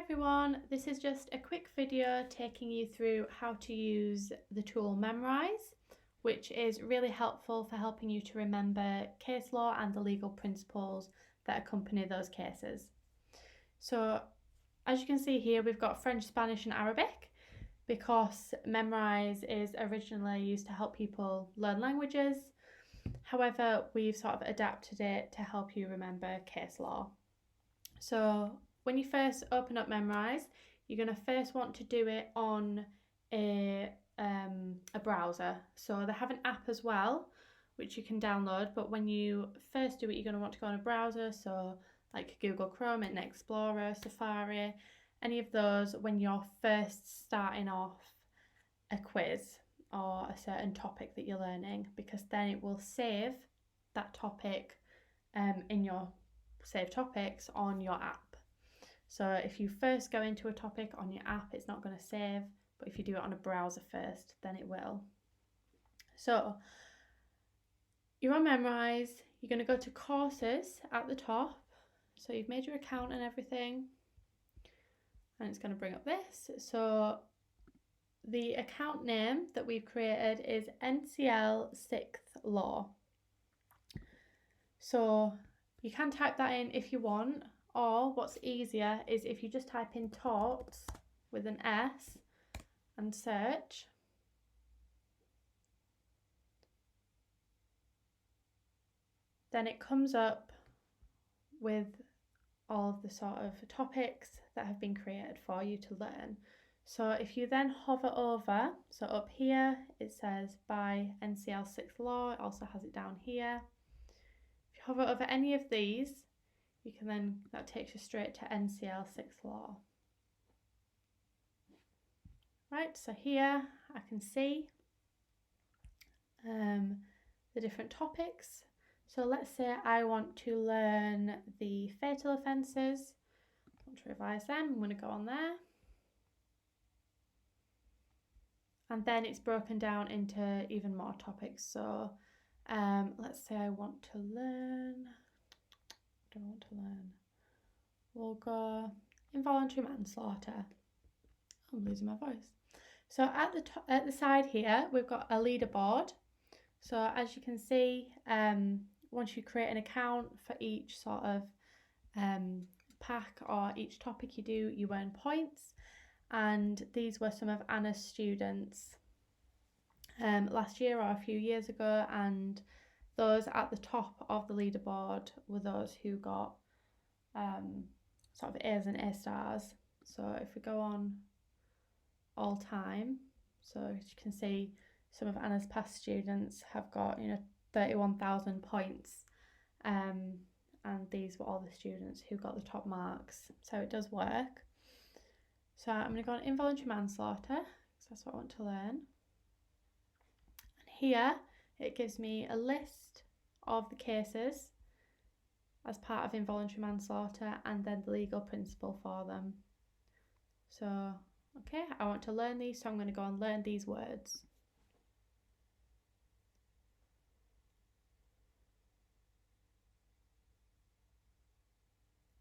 everyone, this is just a quick video taking you through how to use the tool Memrise, which is really helpful for helping you to remember case law and the legal principles that accompany those cases. So as you can see here, we've got French, Spanish and Arabic because Memrise is originally used to help people learn languages. However, we've sort of adapted it to help you remember case law. So when you first open up Memrise, you're going to first want to do it on a browser. So they have an app as well, which you can download. But when you first do it, you're going to want to go on a browser. So like Google Chrome, Internet Explorer, Safari, any of those when you're first starting off a quiz or a certain topic that you're learning, because then it will save that topic in your Save Topics on your app. So if you first go into a topic on your app, it's not going to save, but if you do it on a browser first, then it will. So you're on Memrise, you're going to go to courses at the top. So you've made your account and everything, and it's going to bring up this. So the account name that we've created is NCL 6th Law. So you can type that in if you want, or what's easier is if you just type in taught with an S and search. Then it comes up with all of the sort of topics that have been created for you to learn. So if you then hover over, so up here it says by NCL 6th Law, it also has it down here. If you hover over any of these, you can then, that takes you straight to NCL 6th Law. Right, so here I can see the different topics. So let's say I want to learn the fatal offences. I want to revise them. I'm going to go on there. And then it's broken down into even more topics. So let's say I want to learn, we'll go involuntary manslaughter. I'm losing my voice. So at the side here, we've got a leaderboard. So as you can see, once you create an account for each sort of pack or each topic you do, you earn points. And these were some of Anna's students last year or a few years ago, and those at the top of the leaderboard were those who got sort of A's and A stars. So if we go on all time, so as you can see, some of Anna's past students have got 31,000 points, and these were all the students who got the top marks. So it does work. So I'm going to go on involuntary manslaughter, because that's what I want to learn. And here it gives me a list of the cases as part of involuntary manslaughter and then the legal principle for them. So, okay, I want to learn these, so I'm going to go and learn these words.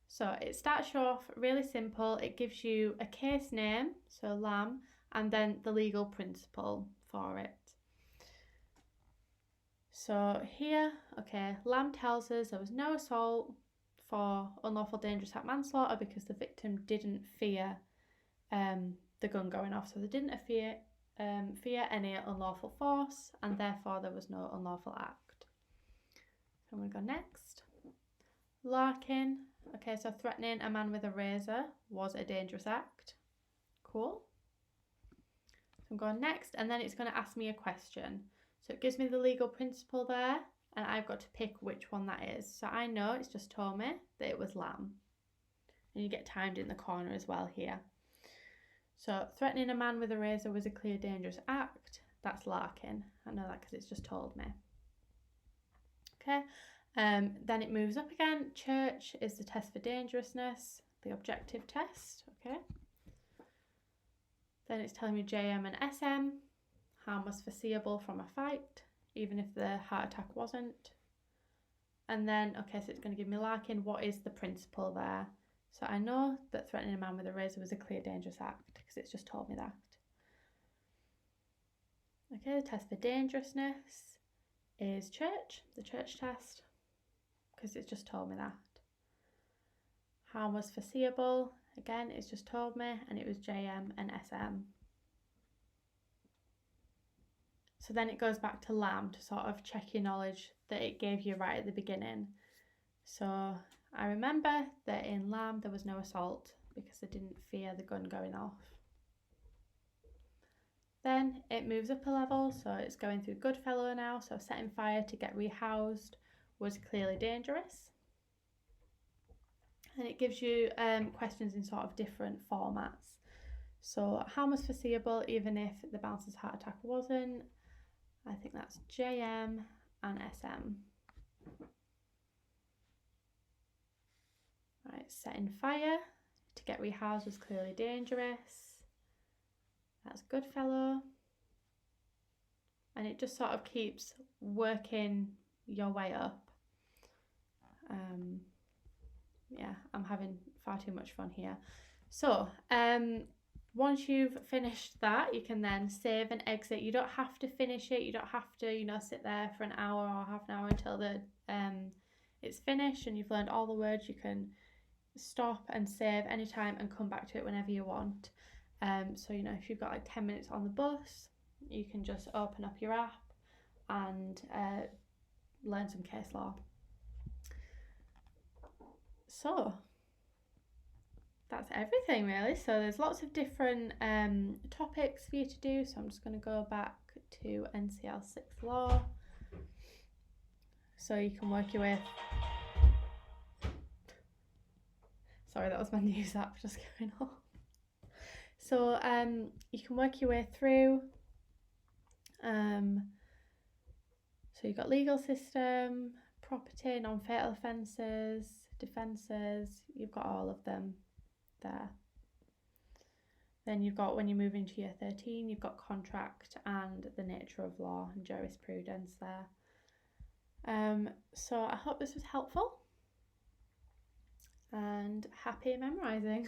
So it starts you off really simple. It gives you a case name, so Lamb, and then the legal principle for it. So here, okay, Lamb tells us there was no assault for unlawful dangerous act manslaughter because the victim didn't fear the gun going off. So they didn't fear any unlawful force, and therefore there was no unlawful act. So I'm going to go next. Larkin. Okay, so threatening a man with a razor was a dangerous act. Cool. So I'm going next, and then it's going to ask me a question. So it gives me the legal principle there, and I've got to pick which one that is. So I know it's just told me that it was Lamb. And you get timed in the corner as well here. So threatening a man with a razor was a clear dangerous act. That's Larkin. I know that because it's just told me. Okay. Then it moves up again. Church is the test for dangerousness, the objective test. Okay. Then it's telling me JM and SM. Harm was foreseeable from a fight, even if the heart attack wasn't. And then, okay, so it's going to give me Larkin. What is the principle there? So I know that threatening a man with a razor was a clear dangerous act because it's just told me that. Okay, the test for dangerousness is church, the church test, because it's just told me that. Harm was foreseeable, again, it's just told me, and it was JM and SM. So then it goes back to LAM to sort of check your knowledge that it gave you right at the beginning. So I remember that in LAM there was no assault because I didn't fear the gun going off. Then it moves up a level, so it's going through Goodfellow now, so setting fire to get rehoused was clearly dangerous. And it gives you questions in sort of different formats. So harm was foreseeable even if the bouncer's heart attack wasn't. I think that's JM and SM. Right, setting fire to get rehoused was clearly dangerous. That's Goodfellow. And it just sort of keeps working your way up. Yeah, I'm having far too much fun here. So, once you've finished that, you can then save and exit. You don't have to finish it. You don't have to, sit there for an hour or half an hour until it's finished and you've learned all the words. You can stop and save anytime and come back to it whenever you want. So, if you've got like 10 minutes on the bus, you can just open up your app and learn some case law. So that's everything really. So there's lots of different topics for you to do. So I'm just going to go back to NCL 6th law. So you can work your way. Sorry, that was my news app just going off. So you can work your way through. So you've got legal system, property, non-fatal offences, defences. You've got all of them there. Then you've got, when you move into year 13, you've got contract and the nature of law and jurisprudence there. So I hope this was helpful and happy memorising.